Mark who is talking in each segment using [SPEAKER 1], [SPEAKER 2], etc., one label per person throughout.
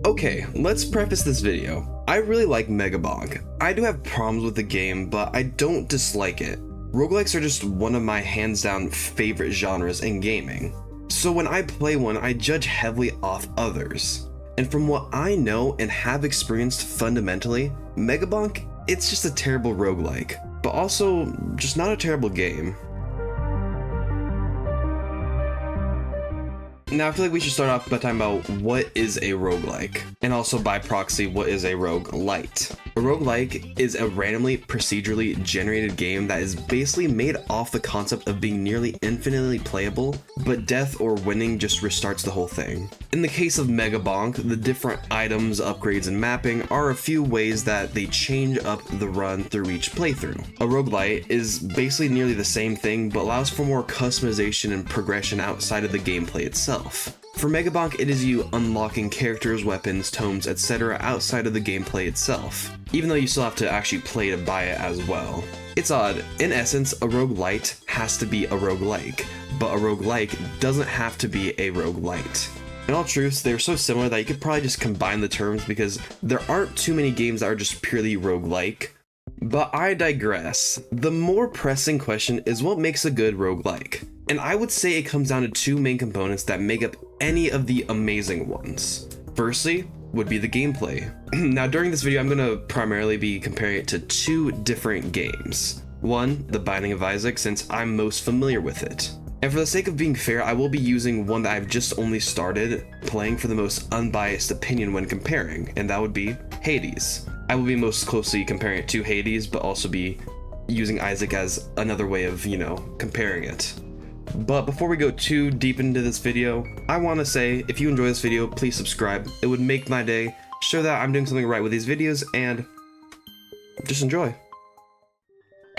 [SPEAKER 1] Okay, let's preface this video. I really like Megabonk. I do have problems with the game, but I don't dislike it. Roguelikes are just one of my hands down favorite genres in gaming. So when I play one, I judge heavily off others. And from what I know and have experienced fundamentally, Megabonk, it's just a terrible roguelike, but also just not a terrible game. Now I feel like we should start off by talking about what is a roguelike, and also by proxy, what is a roguelite. A roguelike is a randomly procedurally generated game that is basically made off the concept of being nearly infinitely playable, but death or winning just restarts the whole thing. In the case of Megabonk, the different items, upgrades, and mapping are a few ways that they change up the run through each playthrough. A roguelite is basically nearly the same thing, but allows for more customization and progression outside of the gameplay itself. For Megabonk, it is you unlocking characters, weapons, tomes, etc. outside of the gameplay itself, even though you still have to actually play to buy it as well. It's odd. In essence, a roguelite has to be a roguelike, but a roguelike doesn't have to be a roguelite. In all truth, they're so similar that you could probably just combine the terms because there aren't too many games that are just purely roguelike. But I digress. The more pressing question is what makes a good roguelike? And I would say it comes down to two main components that make up any of the amazing ones. Firstly, would be the gameplay. Now during this video, I'm going to primarily be comparing it to two different games. One, The Binding of Isaac, since I'm most familiar with it. And for the sake of being fair, I will be using one that I've just only started playing for the most unbiased opinion when comparing, and that would be Hades. I will be most closely comparing it to Hades, but also be using Isaac as another way of, comparing it. But before we go too deep into this video, I want to say, if you enjoy this video, please subscribe. It would make my day, show that I'm doing something right with these videos, and just enjoy.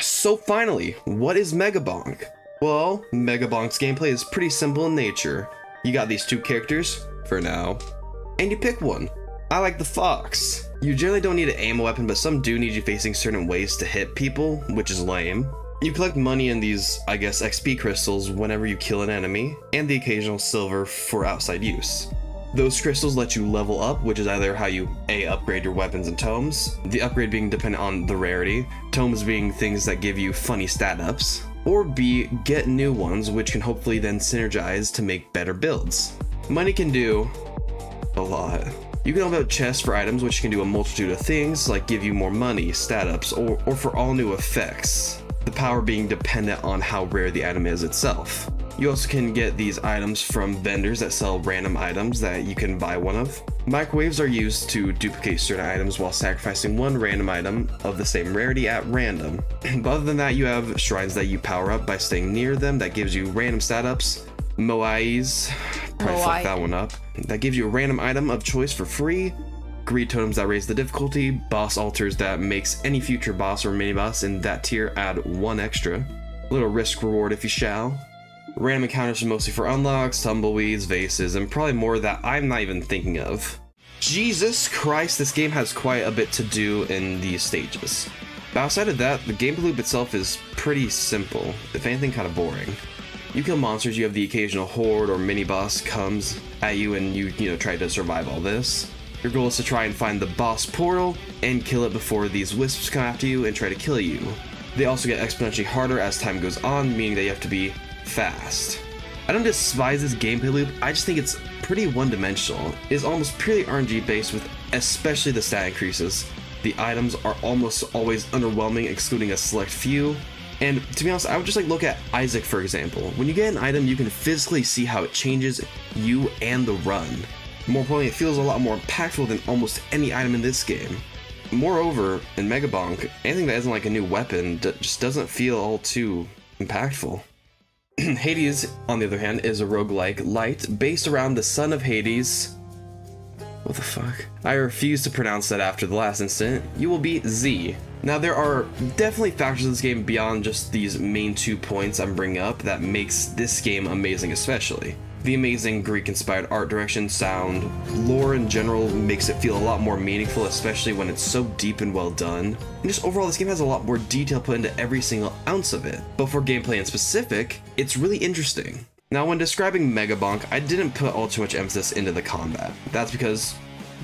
[SPEAKER 1] So finally, what is Megabonk? Well, Megabonk's gameplay is pretty simple in nature. You got these two characters, for now, and you pick one. I like the fox. You generally don't need to aim a weapon, but some do need you facing certain ways to hit people, which is lame. You collect money in these, XP crystals whenever you kill an enemy, and the occasional silver for outside use. Those crystals let you level up, which is either how you A, upgrade your weapons and tomes, the upgrade being dependent on the rarity, tomes being things that give you funny stat ups, or B, get new ones, which can hopefully then synergize to make better builds. Money can do a lot. You can open up chests for items, which can do a multitude of things, like give you more money, stat ups, or for all new effects. The power being dependent on how rare the item is itself. You also can get these items from vendors that sell random items that you can buy one of. Microwaves are used to duplicate certain items while sacrificing one random item of the same rarity at random. But other than that, you have shrines that you power up by staying near them that gives you random stat ups. Moais, probably fuck that one up. That gives you a random item of choice for free. Greed totems that raise the difficulty. Boss altars that makes any future boss or mini boss in that tier add one extra. A little risk reward if you shall. Random encounters are mostly for unlocks, tumbleweeds, vases, and probably more that I'm not even thinking of. Jesus Christ, this game has quite a bit to do in these stages. But outside of that, the gameplay loop itself is pretty simple, if anything kind of boring. You kill monsters, you have the occasional horde or mini boss comes at you and you try to survive all this. Your goal is to try and find the boss portal and kill it before these wisps come after you and try to kill you. They also get exponentially harder as time goes on, meaning that you have to be fast. I don't despise this gameplay loop, I just think it's pretty one-dimensional. It is almost purely RNG based with especially the stat increases. The items are almost always underwhelming, excluding a select few. And to be honest, I would just look at Isaac for example. When you get an item, you can physically see how it changes you and the run. More importantly, it feels a lot more impactful than almost any item in this game. Moreover, in Megabonk, anything that isn't a new weapon just doesn't feel all too impactful. Hades, on the other hand, is a roguelike light based around the son of Hades. What the fuck? I refuse to pronounce that after the last incident. You will be Z. Now there are definitely factors in this game beyond just these main 2 points I'm bringing up that makes this game amazing especially. The amazing Greek-inspired art direction, sound, lore in general makes it feel a lot more meaningful, especially when it's so deep and well done. And just overall, this game has a lot more detail put into every single ounce of it. But for gameplay in specific, it's really interesting. Now when describing Megabonk, I didn't put all too much emphasis into the combat. That's because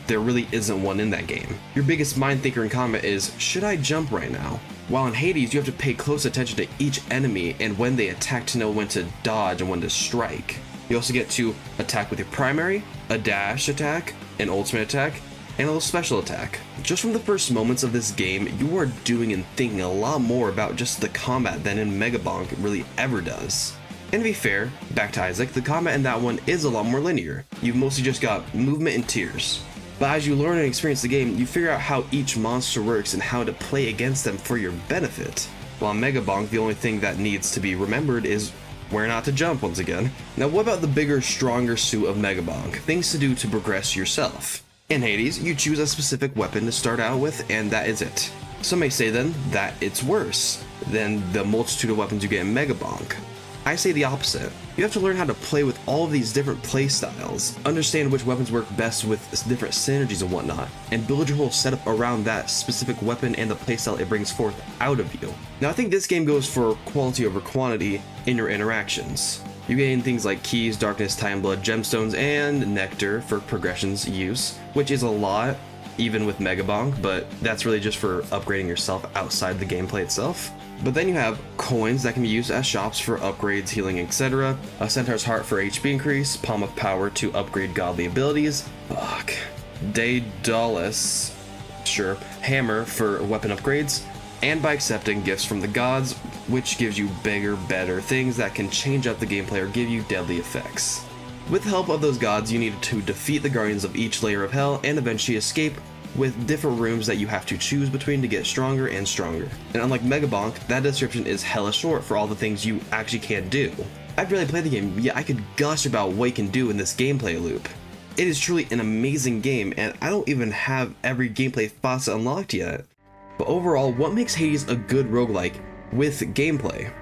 [SPEAKER 1] there really isn't one in that game. Your biggest mind thinker in combat is, should I jump right now? While in Hades, you have to pay close attention to each enemy and when they attack to know when to dodge and when to strike. You also get to attack with your primary, a dash attack, an ultimate attack, and a little special attack. Just from the first moments of this game, you are doing and thinking a lot more about just the combat than in Megabonk really ever does. And to be fair, back to Isaac, the combat in that one is a lot more linear. You've mostly just got movement and tears. But as you learn and experience the game, you figure out how each monster works and how to play against them for your benefit. While in Megabonk, the only thing that needs to be remembered is where not to jump once again. Now what about the bigger, stronger suit of Megabonk? Things to do to progress yourself. In Hades, you choose a specific weapon to start out with, and that is it. Some may say then that it's worse than the multitude of weapons you get in Megabonk. I say the opposite. You have to learn how to play with all of these different playstyles, understand which weapons work best with different synergies and whatnot, and build your whole setup around that specific weapon and the playstyle it brings forth out of you. Now I think this game goes for quality over quantity in your interactions. You gain things like keys, darkness, time, blood, gemstones, and nectar for progressions use, which is a lot, even with Megabonk, but that's really just for upgrading yourself outside the gameplay itself. But then you have coins that can be used as shops for upgrades, healing, etc. A Centaur's Heart for HP increase, Palm of Power to upgrade godly abilities, Daedalus, sure, Hammer for weapon upgrades, and by accepting gifts from the gods, which gives you bigger, better things that can change up the gameplay or give you deadly effects. With the help of those gods, you need to defeat the guardians of each layer of hell and eventually escape with different rooms that you have to choose between to get stronger and stronger. And unlike Megabonk, that description is hella short for all the things you actually can't do. I've barely played the game, yet I could gush about what you can do in this gameplay loop. It is truly an amazing game, and I don't even have every gameplay facet unlocked yet. But overall, what makes Hades a good roguelike with gameplay?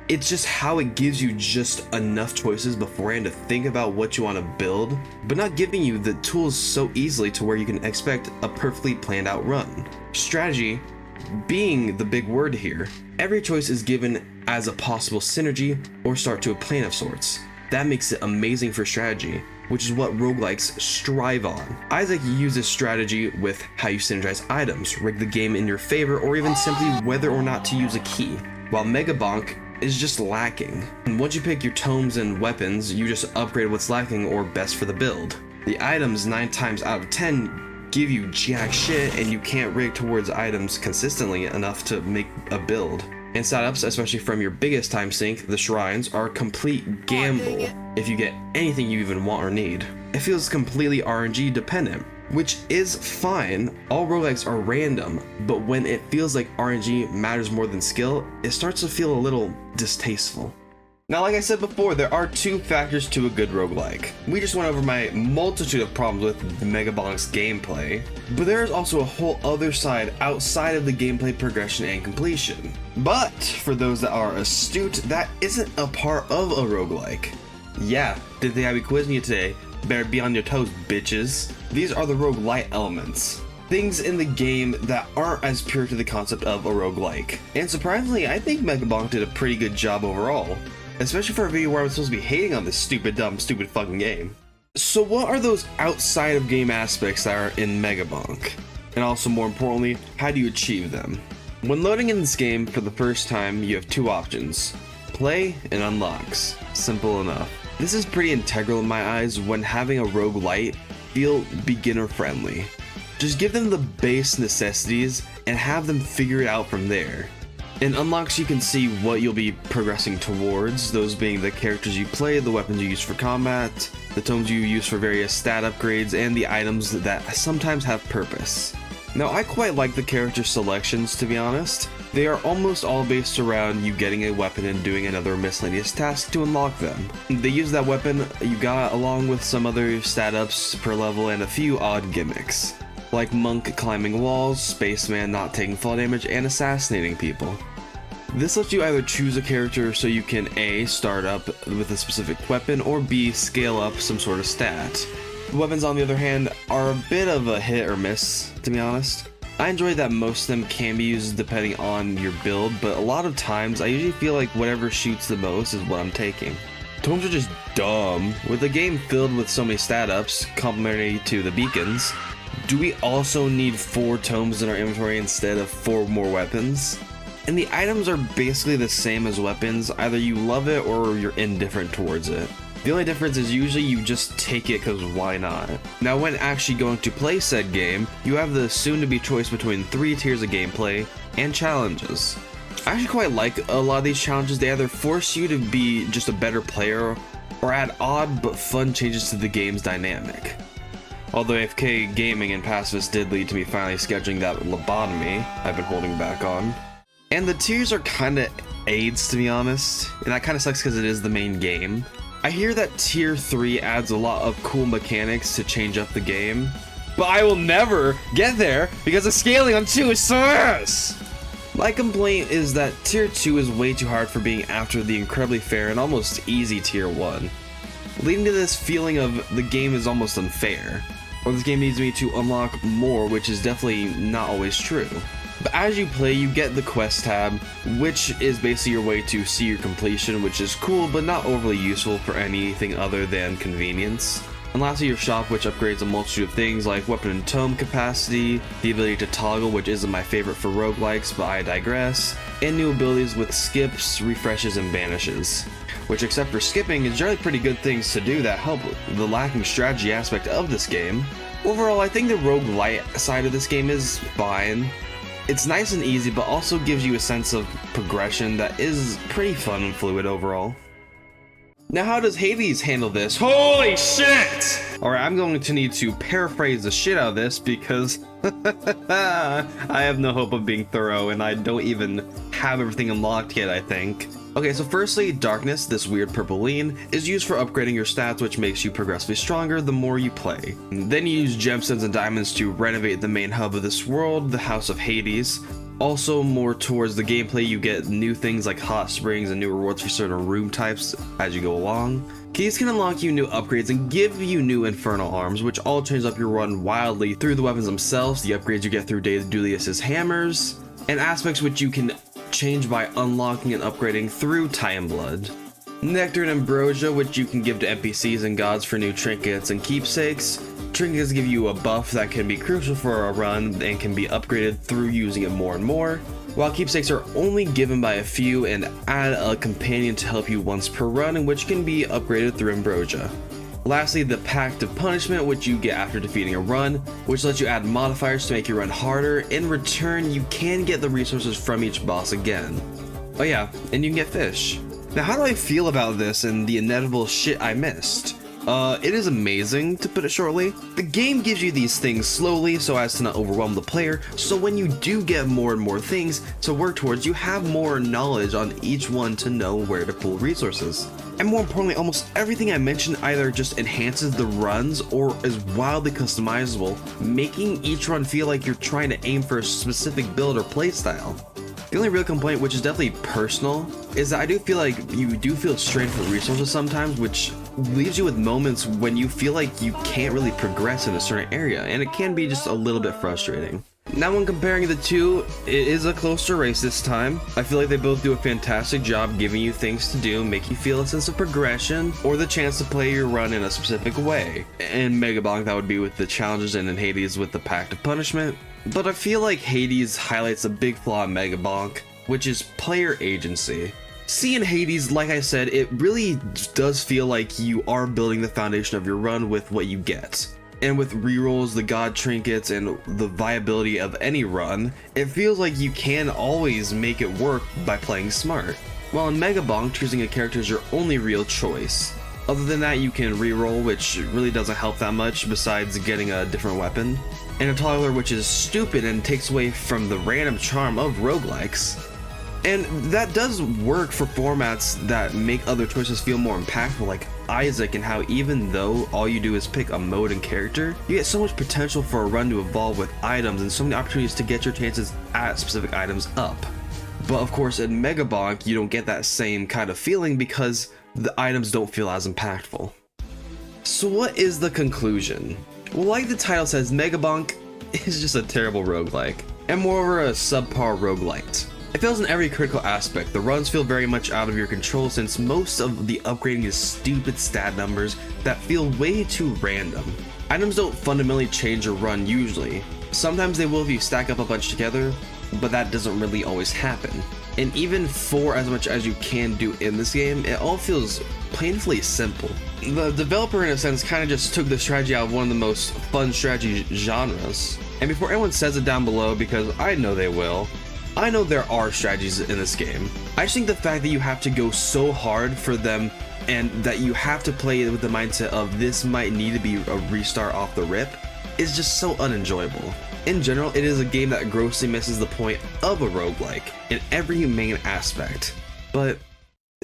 [SPEAKER 1] It's just how it gives you just enough choices beforehand to think about what you want to build, but not giving you the tools so easily to where you can expect a perfectly planned out run. Strategy being the big word here. Every choice is given as a possible synergy or start to a plan of sorts. That makes it amazing for strategy, which is what roguelikes strive on. Isaac uses strategy with how you synergize items, rig the game in your favor, or even simply whether or not to use a key, while Megabonk is just lacking. And once you pick your tomes and weapons, you just upgrade what's lacking or best for the build. The items 9 times out of 10 give you jack shit, and you can't rig towards items consistently enough to make a build. And setups, especially from your biggest time sink, the shrines, are a complete gamble if you get anything you even want or need. It feels completely RNG dependent, which is fine. All roguelikes are random, but when it feels like RNG matters more than skill, it starts to feel a little distasteful. Now, like I said before, there are 2 factors to a good roguelike. We just went over my multitude of problems with Megabonk's gameplay, but there is also a whole other side outside of the gameplay progression and completion. But for those that are astute, that isn't a part of a roguelike. Yeah, didn't think I'd be quizzing you today. Better be on your toes, bitches. These are the roguelite elements. Things in the game that aren't as pure to the concept of a roguelike. And surprisingly, I think Megabonk did a pretty good job overall. Especially for a video where I'm supposed to be hating on this stupid fucking game. So what are those outside of game aspects that are in Megabonk? And also more importantly, how do you achieve them? When loading in this game for the first time, you have 2 options. Play and unlocks. Simple enough. This is pretty integral in my eyes when having a roguelite feel beginner friendly. Just give them the base necessities and have them figure it out from there. In unlocks, you can see what you'll be progressing towards, those being the characters you play, the weapons you use for combat, the tomes you use for various stat upgrades, and the items that sometimes have purpose. Now, I quite like the character selections, to be honest. They are almost all based around you getting a weapon and doing another miscellaneous task to unlock them. They use that weapon you got along with some other stat ups per level and a few odd gimmicks, like Monk climbing walls, Spaceman not taking fall damage, and assassinating people. This lets you either choose a character so you can A, start up with a specific weapon, or B, scale up some sort of stat. The weapons, on the other hand, are a bit of a hit or miss, to be honest. I enjoy that most of them can be used depending on your build, but a lot of times I usually feel like whatever shoots the most is what I'm taking. Tomes are just dumb. With a game filled with so many stat ups, complementary to the beacons, do we also need 4 tomes in our inventory instead of 4 more weapons? And the items are basically the same as weapons, either you love it or you're indifferent towards it. The only difference is usually you just take it because why not? Now when actually going to play said game, you have the soon-to-be choice between 3 tiers of gameplay and challenges. I actually quite like a lot of these challenges. They either force you to be just a better player or add odd but fun changes to the game's dynamic. Although AFK gaming and pacifist did lead to me finally scheduling that lobotomy I've been holding back on. And the tiers are kinda aids, to be honest, and that kinda sucks because it is the main game. I hear that tier 3 adds a lot of cool mechanics to change up the game, but I will never get there because the scaling on 2 is so ass! My complaint is that tier 2 is way too hard for being after the incredibly fair and almost easy tier 1, leading to this feeling of the game is almost unfair, or this game needs me to unlock more, which is definitely not always true. But as you play, you get the quest tab, which is basically your way to see your completion, which is cool but not overly useful for anything other than convenience. And lastly, your shop, which upgrades a multitude of things like weapon and tome capacity, the ability to toggle, which isn't my favorite for roguelikes, but I digress, and new abilities with skips, refreshes, and banishes, which except for skipping is generally pretty good things to do that help the lacking strategy aspect of this game. Overall, I think the roguelite side of this game is fine. It's nice and easy, but also gives you a sense of progression that is pretty fun and fluid overall. Now how does Hades handle this? Holy shit! Alright, I'm going to need to paraphrase the shit out of this because I have no hope of being thorough and I don't even have everything unlocked yet, I think. Okay, so firstly, Darkness, this weird purple lean, is used for upgrading your stats, which makes you progressively stronger the more you play. Then you use gemstones and diamonds to renovate the main hub of this world, the House of Hades. Also, more towards the gameplay, you get new things like hot springs and new rewards for certain room types as you go along. Keys can unlock you new upgrades and give you new infernal arms, which all change up your run wildly through the weapons themselves, the upgrades you get through Daedalus' hammers, and aspects which you can change by unlocking and upgrading through Time Blood. Nectar and Ambrosia, which you can give to NPCs and gods for new trinkets and keepsakes. Trinkets give you a buff that can be crucial for a run and can be upgraded through using it more and more, while keepsakes are only given by a few and add a companion to help you once per run, and which can be upgraded through Ambrosia. Lastly, the Pact of Punishment, which you get after defeating a run, which lets you add modifiers to make your run harder. In return, you can get the resources from each boss again. Oh yeah, and you can get fish. Now how do I feel about this and the inevitable shit I missed? It is amazing, to put it shortly. The game gives you these things slowly so as to not overwhelm the player, so when you do get more and more things to work towards, you have more knowledge on each one to know where to pull resources. And more importantly, almost everything I mentioned either just enhances the runs or is wildly customizable, making each run feel like you're trying to aim for a specific build or playstyle. The only real complaint, which is definitely personal, is that I do feel like you do feel strained for resources sometimes, which leaves you with moments when you feel like you can't really progress in a certain area, and it can be just a little bit frustrating. Now when comparing the two, it is a closer race this time. I feel like they both do a fantastic job giving you things to do, make you feel a sense of progression, or the chance to play your run in a specific way. In Megabonk, that would be with the challenges, and in Hades with the Pact of Punishment. But I feel like Hades highlights a big flaw in Megabonk, which is player agency. See, in Hades, like I said, it really does feel like you are building the foundation of your run with what you get. And with rerolls, the god trinkets, and the viability of any run, it feels like you can always make it work by playing smart. While in Megabonk, choosing a character is your only real choice. Other than that, you can reroll, which really doesn't help that much besides getting a different weapon. And a toggler, which is stupid and takes away from the random charm of roguelikes. And that does work for formats that make other choices feel more impactful, like Isaac, and how even though all you do is pick a mode and character, you get so much potential for a run to evolve with items and so many opportunities to get your chances at specific items up. But of course in Megabonk you don't get that same kind of feeling because the items don't feel as impactful. So what is the conclusion? Well, like the title says, Megabonk is just a terrible roguelike, and moreover a subpar roguelite. It fails in every critical aspect. The runs feel very much out of your control since most of the upgrading is stupid stat numbers that feel way too random. Items don't fundamentally change or run usually. Sometimes they will if you stack up a bunch together, but that doesn't really always happen. And even for as much as you can do in this game, it all feels painfully simple. The developer in a sense kind of just took the strategy out of one of the most fun strategy genres. And before anyone says it down below, because I know they will, I know there are strategies in this game. I just think the fact that you have to go so hard for them and that you have to play with the mindset of this might need to be a restart off the rip is just so unenjoyable. In general, it is a game that grossly misses the point of a roguelike in every main aspect, but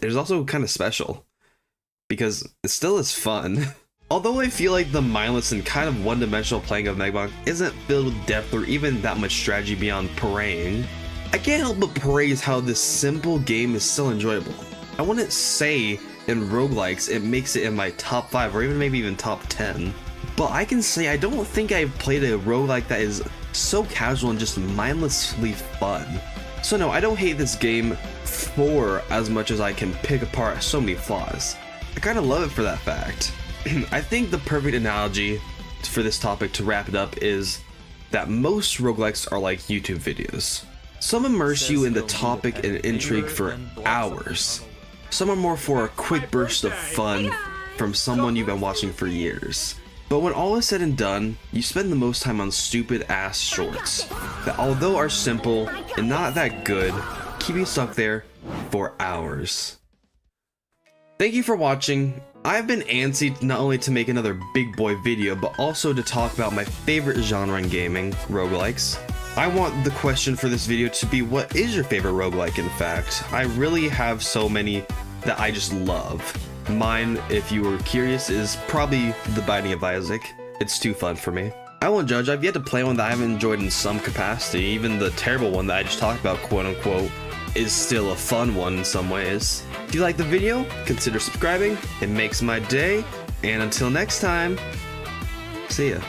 [SPEAKER 1] it's also kind of special because it still is fun. Although I feel like the mindless and kind of one-dimensional playing of Megabonk isn't filled with depth or even that much strategy beyond praying, I can't help but praise how this simple game is still enjoyable. I wouldn't say in roguelikes it makes it in my top 5 or even maybe even top 10. But I can say I don't think I've played a roguelike that is so casual and just mindlessly fun. So no, I don't hate this game for as much as I can pick apart so many flaws. I kind of love it for that fact. I think the perfect analogy for this topic to wrap it up is that most roguelikes are like YouTube videos. Some immerse you in the topic and intrigue for hours. Some are more for a quick burst of fun from someone you've been watching for years. But when all is said and done, you spend the most time on stupid ass shorts that, although are simple and not that good, keep you stuck there for hours. Thank you for watching. I've been antsy not only to make another big boy video, but also to talk about my favorite genre in gaming, roguelikes. I want the question for this video to be, what is your favorite roguelike in fact? I really have so many that I just love. Mine, if you were curious, is probably The Binding of Isaac. It's too fun for me. I won't judge, I've yet to play one that I haven't enjoyed in some capacity. Even the terrible one that I just talked about, quote unquote, is still a fun one in some ways. If you like the video, consider subscribing. It makes my day. And until next time, see ya.